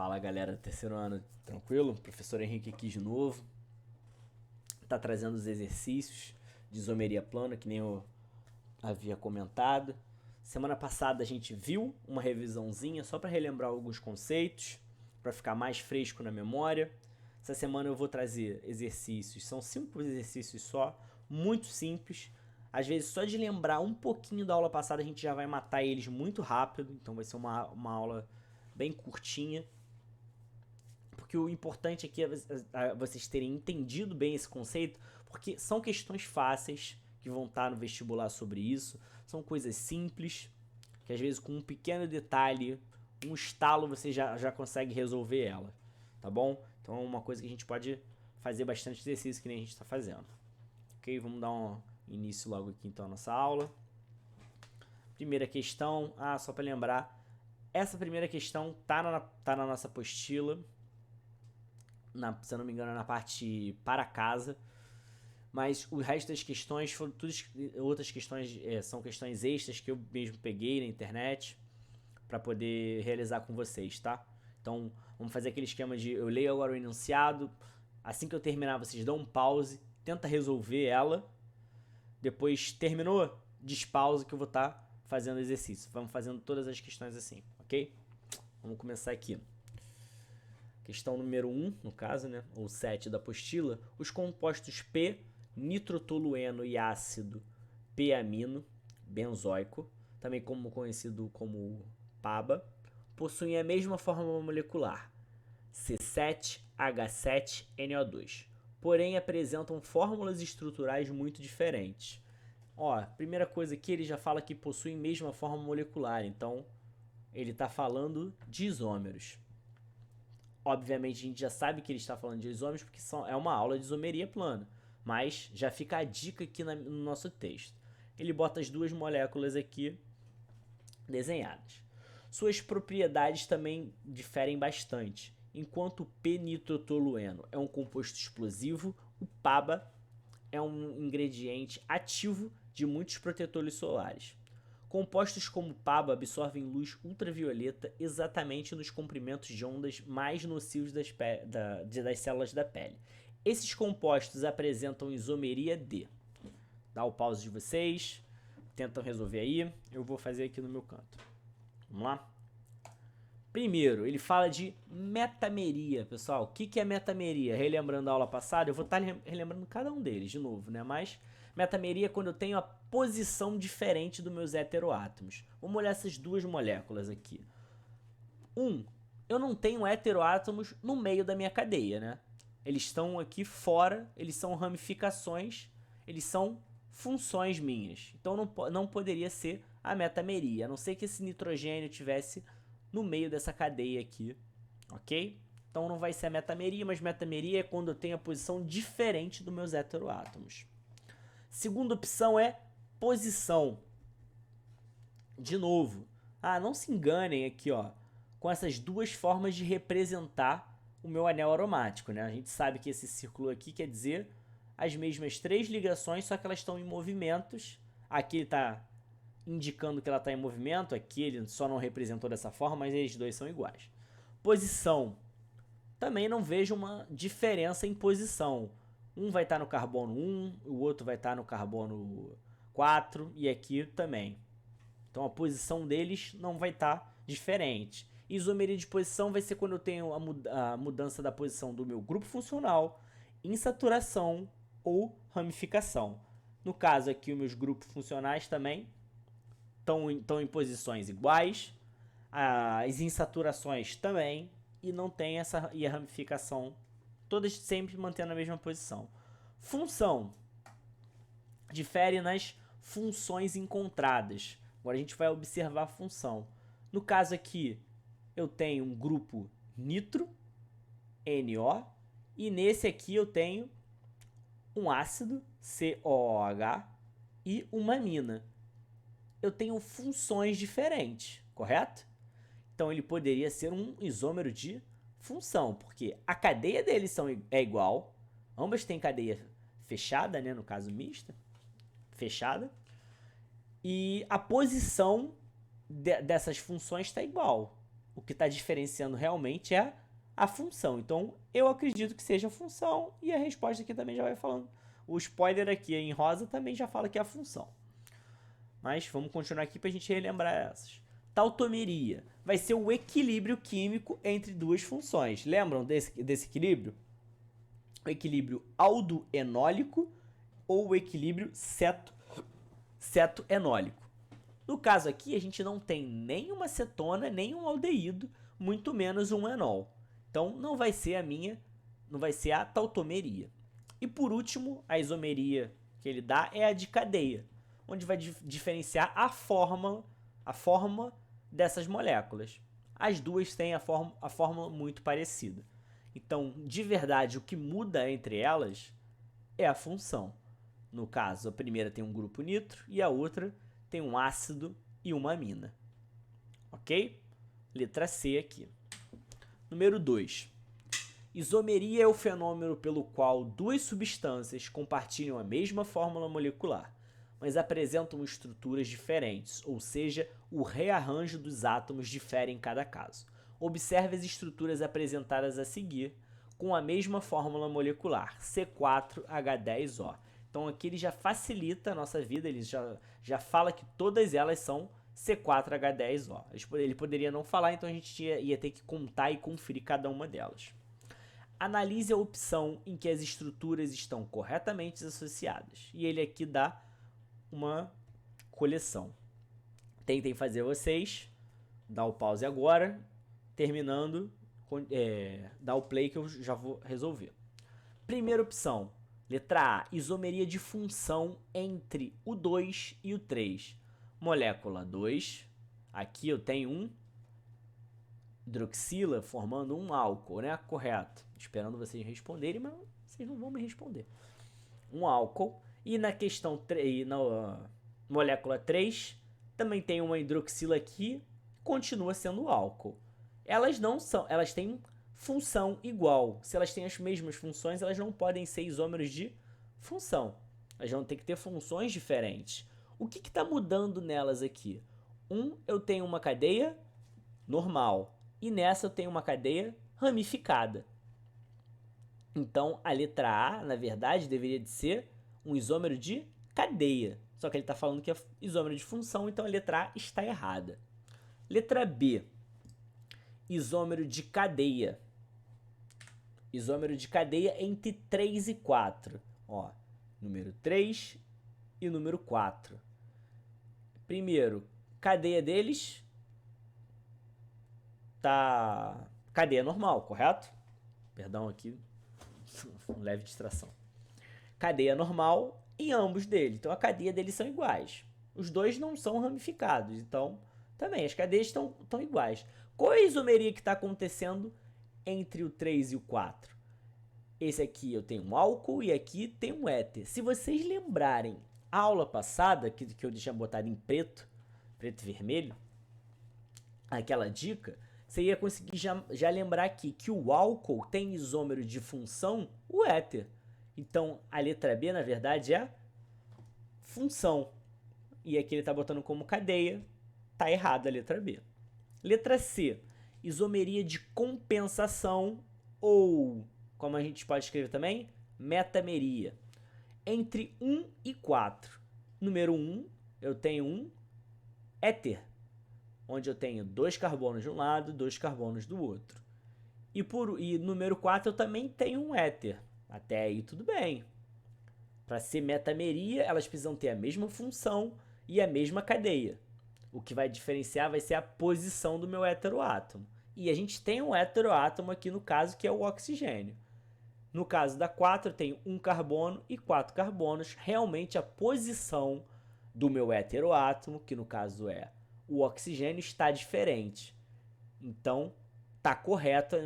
Fala galera do terceiro ano, tranquilo? Professor Henrique aqui de novo. Tá trazendo os exercícios de isomeria plana, que nem eu havia comentado. Semana passada a gente viu uma revisãozinha só para relembrar alguns conceitos, para ficar mais fresco na memória. Essa semana eu vou trazer exercícios, são 5 exercícios só, muito simples. Às vezes só de lembrar um pouquinho da aula passada a gente já vai matar eles muito rápido, então vai ser uma aula bem curtinha. Porque o importante aqui é vocês terem entendido bem esse conceito, porque são questões fáceis que vão estar no vestibular sobre isso, são coisas simples, que às vezes com um pequeno detalhe, um estalo, você já consegue resolver ela, tá bom? Então é uma coisa que a gente pode fazer bastante exercício que nem a gente está fazendo. Ok, vamos dar um início logo aqui então à nossa aula. Primeira questão, só para lembrar, essa primeira questão tá na nossa apostila, se eu não me engano, na parte para casa, mas o resto das questões foram todas outras questões, são questões extras que eu mesmo peguei na internet para poder realizar com vocês, tá? Então vamos fazer aquele esquema de eu leio agora o enunciado, assim que eu terminar vocês dão um pause, tenta resolver ela, depois terminou, despausa que eu vou estar fazendo o exercício. Vamos fazendo todas as questões assim, ok? Vamos começar aqui. Questão número 1, no caso, né, ou 7 da apostila, os compostos P, nitrotolueno e ácido P-amino benzoico, também conhecido como PABA, possuem a mesma fórmula molecular, C7H7NO2, porém apresentam fórmulas estruturais muito diferentes. Primeira coisa aqui, ele já fala que possuem a mesma fórmula molecular, então ele está falando de isômeros. Obviamente a gente já sabe que ele está falando de isômeros porque é uma aula de isomeria plana, mas já fica a dica aqui no nosso texto. Ele bota as duas moléculas aqui desenhadas. Suas propriedades também diferem bastante. Enquanto o P-nitrotolueno é um composto explosivo, o PABA é um ingrediente ativo de muitos protetores solares. Compostos como PABA absorvem luz ultravioleta exatamente nos comprimentos de ondas mais nocivos das células da pele. Esses compostos apresentam isomeria D. Dá o pause de vocês, tentam resolver aí, eu vou fazer aqui no meu canto. Vamos lá? Primeiro, ele fala de metameria, pessoal. O que é metameria? Relembrando a aula passada, eu vou estar relembrando cada um deles de novo, né? Mas metameria é quando eu tenho a posição diferente dos meus heteroátomos. Vamos olhar essas duas moléculas aqui. Eu não tenho heteroátomos no meio da minha cadeia, né? Eles estão aqui fora, eles são ramificações, eles são funções minhas. Então não poderia ser a metameria, a não ser que esse nitrogênio tivesse no meio dessa cadeia aqui, ok? Então não vai ser a metameria, mas metameria é quando eu tenho a posição diferente dos meus heteroátomos. Segunda opção é posição. De novo, não se enganem aqui, com essas duas formas de representar o meu anel aromático, né? A gente sabe que esse círculo aqui quer dizer as mesmas 3 ligações, só que elas estão em movimentos. Aqui ele está indicando que ela está em movimento, aqui ele só não representou dessa forma, mas eles dois são iguais. Posição. Também não vejo uma diferença em posição. Um vai estar no carbono 1, o outro vai estar no carbono 4 e aqui também. Então a posição deles não vai estar diferente. Isomeria de posição vai ser quando eu tenho a mudança da posição do meu grupo funcional, insaturação ou ramificação. No caso aqui, os meus grupos funcionais também estão em posições iguais, as insaturações também, e não tem a ramificação, todas sempre mantendo a mesma posição. Função difere nas funções encontradas. Agora a gente vai observar a função. No caso aqui, eu tenho um grupo nitro, NO, e nesse aqui eu tenho um ácido, COOH, e uma amina. Eu tenho funções diferentes, correto? Então ele poderia ser um isômero de função, porque a cadeia deles é igual, ambas têm cadeia fechada, né, no caso mista, fechada, e a posição dessas funções está igual. O que está diferenciando realmente é a função. Então, eu acredito que seja a função e a resposta aqui também já vai falando. O spoiler aqui em rosa também já fala que é a função. Mas vamos continuar aqui para a gente relembrar essas. Tautomeria vai ser o equilíbrio químico entre duas funções. Lembram desse equilíbrio? O equilíbrio aldoenólico ou o equilíbrio cetoenólico. No caso aqui, a gente não tem nem uma cetona, nem um aldeído, muito menos um enol. Então, não vai ser a tautomeria. E por último, a isomeria que ele dá é a de cadeia, onde vai diferenciar a forma dessas moléculas. As duas têm a fórmula muito parecida. Então, de verdade, o que muda entre elas é a função. No caso, a primeira tem um grupo nitro e a outra tem um ácido e uma amina. Ok? Letra C aqui. Número 2. Isomeria é o fenômeno pelo qual duas substâncias compartilham a mesma fórmula molecular, mas apresentam estruturas diferentes, ou seja, o rearranjo dos átomos difere em cada caso. Observe as estruturas apresentadas a seguir com a mesma fórmula molecular, C4H10O. Então aqui ele já facilita a nossa vida, ele já fala que todas elas são C4H10O. Ele poderia não falar, então a gente ia ter que contar e conferir cada uma delas. Analise a opção em que as estruturas estão corretamente associadas. E ele aqui dá uma coleção. Tentem fazer vocês. Dá o pause agora. Terminando, dá o play que eu já vou resolver. Primeira opção. Letra A. Isomeria de função entre o 2 e o 3. Molécula 2. Aqui eu tenho um hidroxila formando um álcool, né? Correto. Esperando vocês responderem, mas vocês não vão me responder. Um álcool. E na questão 3, na molécula 3, também tem uma hidroxila aqui, continua sendo álcool. Elas têm função igual. Se elas têm as mesmas funções, elas não podem ser isômeros de função. Elas vão ter que ter funções diferentes. O que está mudando nelas aqui? Eu tenho uma cadeia normal e nessa eu tenho uma cadeia ramificada. Então, a letra A, na verdade, deveria de ser um isômero de cadeia. Só que ele está falando que é isômero de função, então a letra A está errada. Letra B. Isômero de cadeia. Isômero de cadeia entre 3 e 4. Ó, número 3 e número 4. Primeiro, cadeia deles tá cadeia normal, correto? Perdão aqui, leve distração. Cadeia normal em ambos deles. Então a cadeia deles são iguais. Os dois não são ramificados, então também as cadeias estão iguais. Qual é a isomeria que está acontecendo entre o 3 e o 4? Esse aqui eu tenho um álcool e aqui tem um éter. Se vocês lembrarem a aula passada, que eu deixei botado em preto e vermelho, aquela dica, você ia conseguir já lembrar aqui que o álcool tem isômero de função, o éter. Então, a letra B, na verdade, é função. E aqui ele está botando como cadeia. Está errada a letra B. Letra C, isomeria de compensação ou, como a gente pode escrever também, metameria. Entre 1 e 4. Número 1, eu tenho um éter, onde eu tenho 2 carbonos de um lado, 2 carbonos do outro. E número 4 eu também tenho um éter. Até aí tudo bem. Para ser metameria, elas precisam ter a mesma função e a mesma cadeia. O que vai diferenciar vai ser a posição do meu heteroátomo. E a gente tem um heteroátomo aqui no caso, que é o oxigênio. No caso da 4, eu tenho 1 carbono e 4 carbonos. Realmente a posição do meu heteroátomo, que no caso é o oxigênio, está diferente. Então, está correto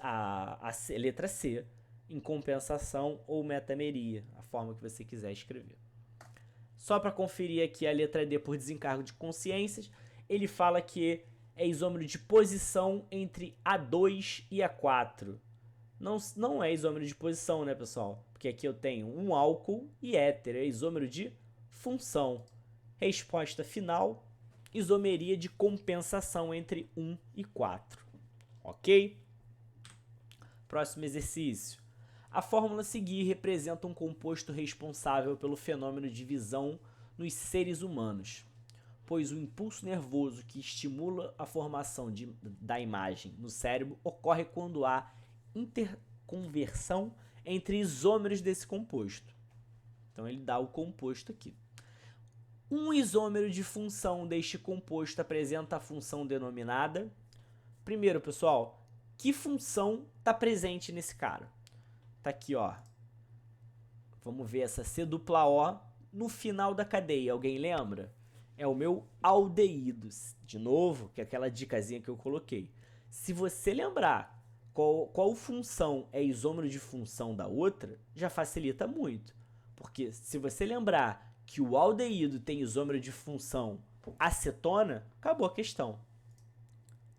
a letra C, em compensação ou metameria, a forma que você quiser escrever. Só para conferir aqui a letra D por desencargo de consciências, ele fala que é isômero de posição entre A2 e A4. Não é isômero de posição, né, pessoal? Porque aqui eu tenho um álcool e éter, é isômero de função. Resposta final, isomeria de compensação entre 1 e 4. Ok? Próximo exercício. A fórmula a seguir representa um composto responsável pelo fenômeno de visão nos seres humanos, pois o impulso nervoso que estimula a formação da imagem no cérebro ocorre quando há interconversão entre isômeros desse composto. Então ele dá o composto aqui. Um isômero de função deste composto apresenta a função denominada. Primeiro, pessoal, que função está presente nesse cara? Tá aqui, ó. Vamos ver essa C-O no final da cadeia. Alguém lembra? É o meu aldeído. De novo, que é aquela dicasinha que eu coloquei. Se você lembrar qual função é isômero de função da outra, já facilita muito. Porque se você lembrar que o aldeído tem isômero de função acetona, acabou a questão.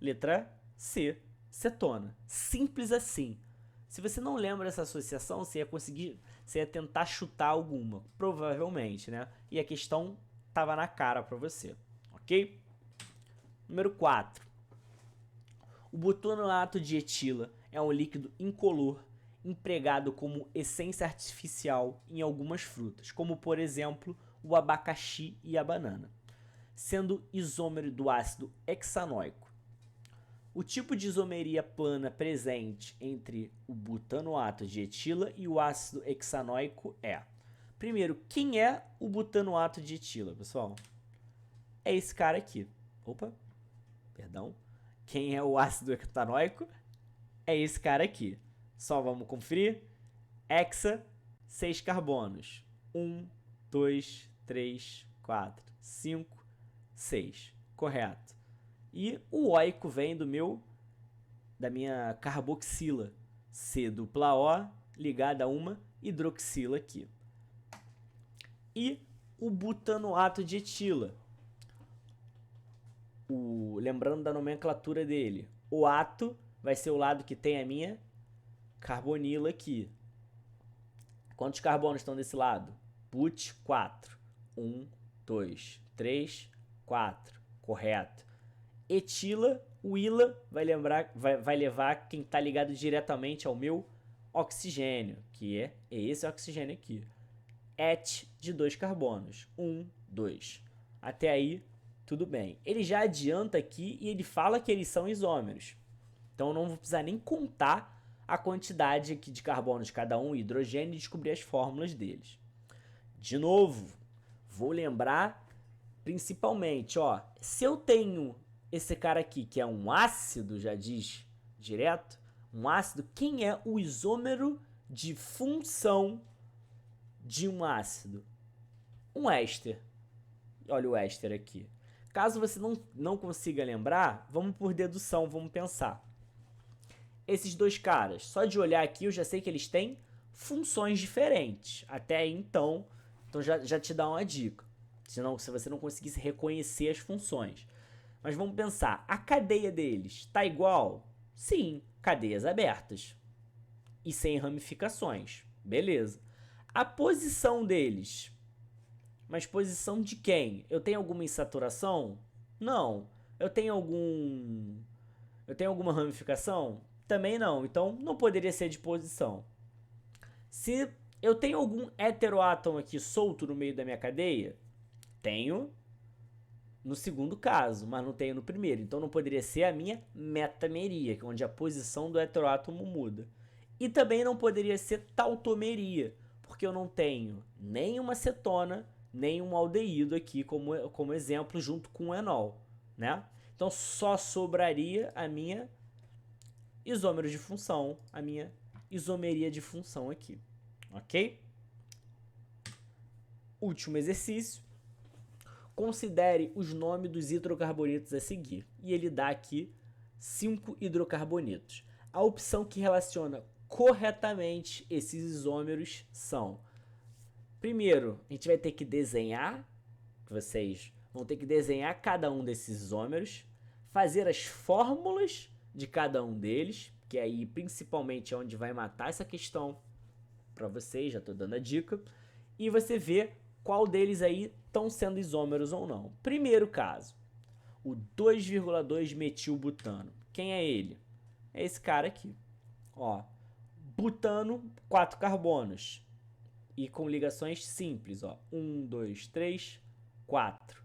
Letra C, cetona. Simples assim. Se você não lembra dessa associação, você ia tentar chutar alguma, provavelmente, né? E a questão estava na cara para você, ok? Número 4. O butanoato de etila é um líquido incolor empregado como essência artificial em algumas frutas, como por exemplo o abacaxi e a banana, sendo isômero do ácido hexanoico. O tipo de isomeria plana presente entre o butanoato de etila e o ácido hexanoico é... Primeiro, quem é o butanoato de etila, pessoal? É esse cara aqui. Opa, perdão. Quem é o ácido hexanoico? É esse cara aqui. Só vamos conferir. Hexa, 6 carbonos. 1, 2, 3, 4, 5, 6. Correto. E o oico vem da minha carboxila. C-O ligada a uma hidroxila aqui. E o butanoato de etila. Lembrando da nomenclatura dele. O ato vai ser o lado que tem a minha carbonila aqui. Quantos carbonos estão desse lado? But 4. 1, 2, 3, 4. Correto. Etila, o ila vai levar quem está ligado diretamente ao meu oxigênio, que é esse oxigênio aqui. Et de 2 carbonos. 1, 2. Até aí, tudo bem. Ele já adianta aqui e ele fala que eles são isômeros. Então eu não vou precisar nem contar a quantidade aqui de carbono de cada um, hidrogênio, e descobrir as fórmulas deles. De novo, vou lembrar principalmente, ó, se eu tenho esse cara aqui, que é um ácido, já diz direto, um ácido, quem é o isômero de função de um ácido? Um éster. Olha o éster aqui. Caso você não consiga lembrar, vamos por dedução, vamos pensar. Esses dois caras, só de olhar aqui eu já sei que eles têm funções diferentes. Até aí, então já te dá uma dica. Se você não conseguisse reconhecer as funções. Mas vamos pensar, a cadeia deles tá igual? Sim, cadeias abertas. E sem ramificações. Beleza. A posição deles. Mas posição de quem? Eu tenho alguma insaturação? Não. Eu tenho alguma ramificação? Também não. Então não poderia ser de posição. Se eu tenho algum heteroátomo aqui solto no meio da minha cadeia, tenho no segundo caso, mas não tenho no primeiro. Então não poderia ser a minha metameria, onde a posição do heteroátomo muda. E também não poderia ser tautomeria, porque eu não tenho nem uma cetona, nem um aldeído aqui como exemplo junto com o enol, né? Então só sobraria a minha isômero de função, a minha isomeria de função aqui, ok? Último exercício. Considere os nomes dos hidrocarbonitos a seguir. E ele dá aqui 5 hidrocarbonitos. A opção que relaciona corretamente esses isômeros são... Primeiro, a gente vai ter que desenhar, vocês vão ter que desenhar cada um desses isômeros, fazer as fórmulas de cada um deles, que aí principalmente é onde vai matar essa questão para vocês, já estou dando a dica, e você vê qual deles aí estão sendo isômeros ou não. Primeiro caso, o 2,2 metilbutano. Quem é ele? é esse cara aqui. Ó, butano, 4 carbonos. E com ligações simples, ó. 1, 2, 3, 4.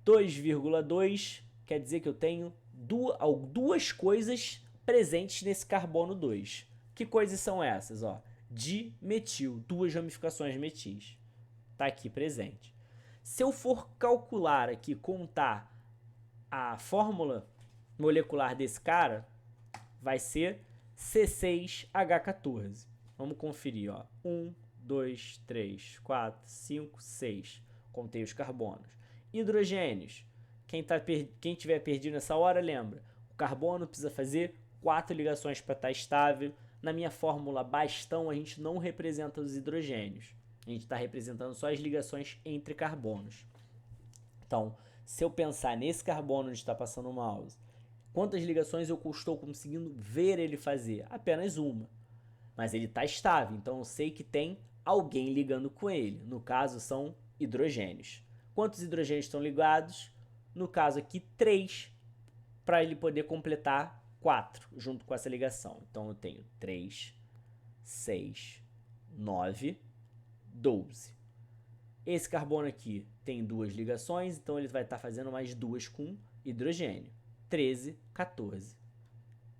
2,2 quer dizer que eu tenho duas coisas presentes nesse carbono 2. Que coisas são essas? Ó? Dimetil, 2 ramificações metis. Está aqui presente. Se eu for calcular aqui, contar a fórmula molecular desse cara, vai ser C6H14. Vamos conferir, ó. 1, 2, 3, 4, 5, 6. Contei os carbonos. Hidrogênios. Quem tiver perdido nessa hora, lembra. O carbono precisa fazer 4 ligações para estar estável. Na minha fórmula bastão, a gente não representa os hidrogênios. A gente está representando só as ligações entre carbonos. Então, se eu pensar nesse carbono onde está passando o mouse, quantas ligações eu estou conseguindo ver ele fazer? Apenas uma. Mas ele está estável, então eu sei que tem alguém ligando com ele. No caso, são hidrogênios. Quantos hidrogênios estão ligados? No caso aqui, 3, para ele poder completar 4 junto com essa ligação. Então eu tenho 3, 6, 9, 12. Esse carbono aqui tem 2 ligações, então ele vai estar fazendo mais 2 com hidrogênio. 13, 14.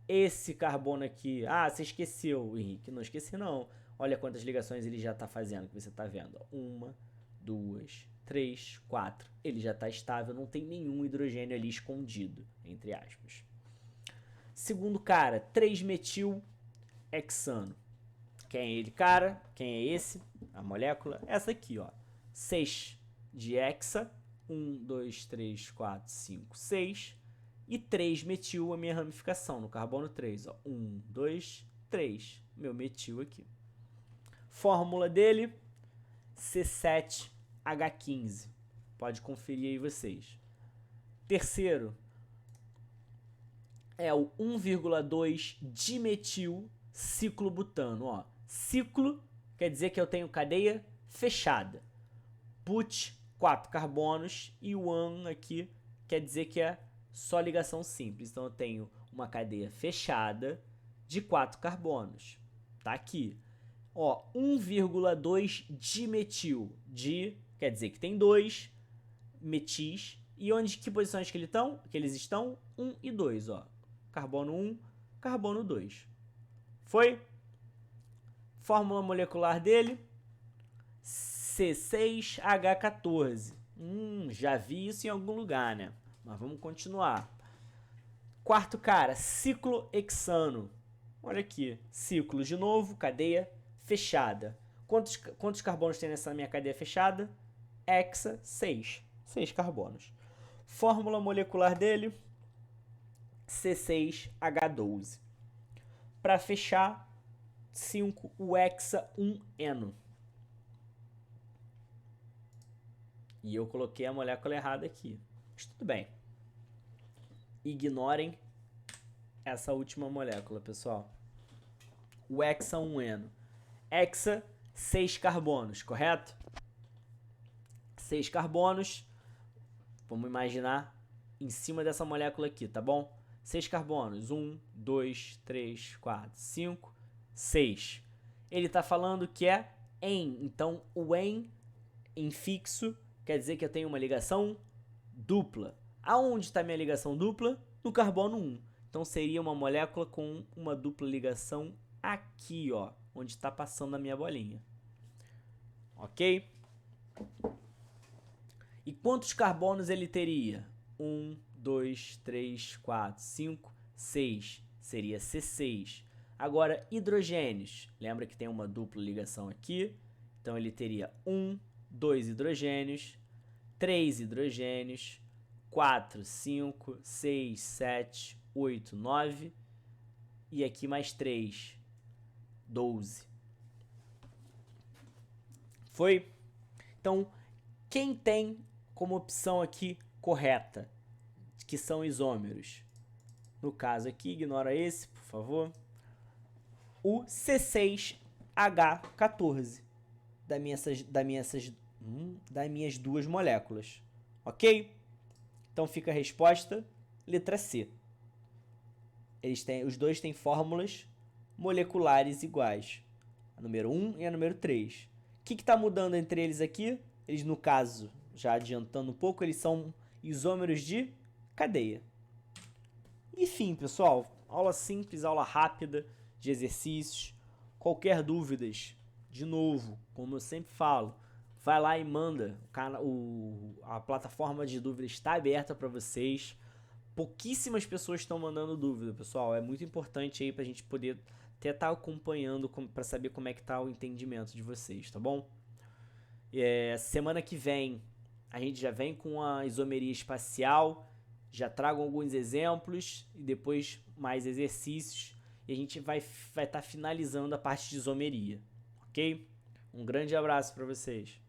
Esse carbono aqui... Ah, você esqueceu, Henrique. Não esqueci, não. Olha quantas ligações ele já está fazendo, que você está vendo. 1, 2, 3, 4. Ele já está estável, não tem nenhum hidrogênio ali escondido, entre aspas. Segundo cara, 3-metil-hexano. Quem é ele, cara? Quem é esse? A molécula? Essa aqui, ó. 6 de hexa. 1, 2, 3, 4, 5, 6. E 3-metil a minha ramificação, no carbono 3. Ó. 1, 2, 3. Meu metil aqui. Fórmula dele, C7H15. Pode conferir aí vocês. Terceiro é o 1,2 dimetil ciclobutano. Ó. Ciclo quer dizer que eu tenho cadeia fechada. But, 4 carbonos. E o an aqui quer dizer que é só ligação simples. Então eu tenho uma cadeia fechada de 4 carbonos. Tá aqui. Ó, 1,2 dimetil. Quer dizer que tem 2 metis. E que posições que eles estão? 1 e 2, ó. Carbono 1, carbono 2. Foi? Fórmula molecular dele, C6H14. Já vi isso em algum lugar, né? Mas vamos continuar. Quarto cara, ciclohexano. Olha aqui, ciclo de novo, cadeia fechada. Quantos carbonos tem nessa minha cadeia fechada? Hexa, 6. 6 carbonos. Fórmula molecular dele, C6H12. Para fechar, 5, o hexa 1-eno. E eu coloquei a molécula errada aqui. Mas tudo bem. Ignorem essa última molécula, pessoal. O hexa 1-eno. Hexa, 6 carbonos, correto? 6 carbonos. Vamos imaginar em cima dessa molécula aqui, tá bom? 6 carbonos. 1, 2, 3, 4, 5, 6. Ele está falando que é en. Então, o en em fixo quer dizer que eu tenho uma ligação dupla. Aonde está minha ligação dupla? No carbono 1. Então, seria uma molécula com uma dupla ligação aqui, ó, onde está passando a minha bolinha. Ok? E quantos carbonos ele teria? 1, 2, 3, 4, 5, 6. Seria C6. Agora, hidrogênios. Lembra que tem uma dupla ligação aqui? Então, ele teria 2 hidrogênios, 3 hidrogênios, 4, 5, 6, 7, 8, 9. E aqui mais 3, 12. Foi? Então, quem tem como opção aqui correta, que são isômeros? No caso aqui, ignora esse, por favor. O C6H14 das minhas duas moléculas. Ok? Então fica a resposta, letra C. os dois têm fórmulas moleculares iguais. A número 1 e a número 3. O que está mudando entre eles aqui? Eles, no caso, já adiantando um pouco, eles são isômeros de cadeia. Enfim, pessoal, aula simples, aula rápida de exercícios. Qualquer dúvidas, de novo, como eu sempre falo, vai lá e manda. A plataforma de dúvidas está aberta para vocês. Pouquíssimas pessoas estão mandando dúvida, pessoal. É muito importante aí para a gente poder até estar acompanhando para saber como é que está o entendimento de vocês, tá bom? Semana que vem a gente já vem com a isomeria espacial, já trago alguns exemplos e depois mais exercícios e a gente vai estar finalizando a parte de isomeria, ok? Um grande abraço para vocês.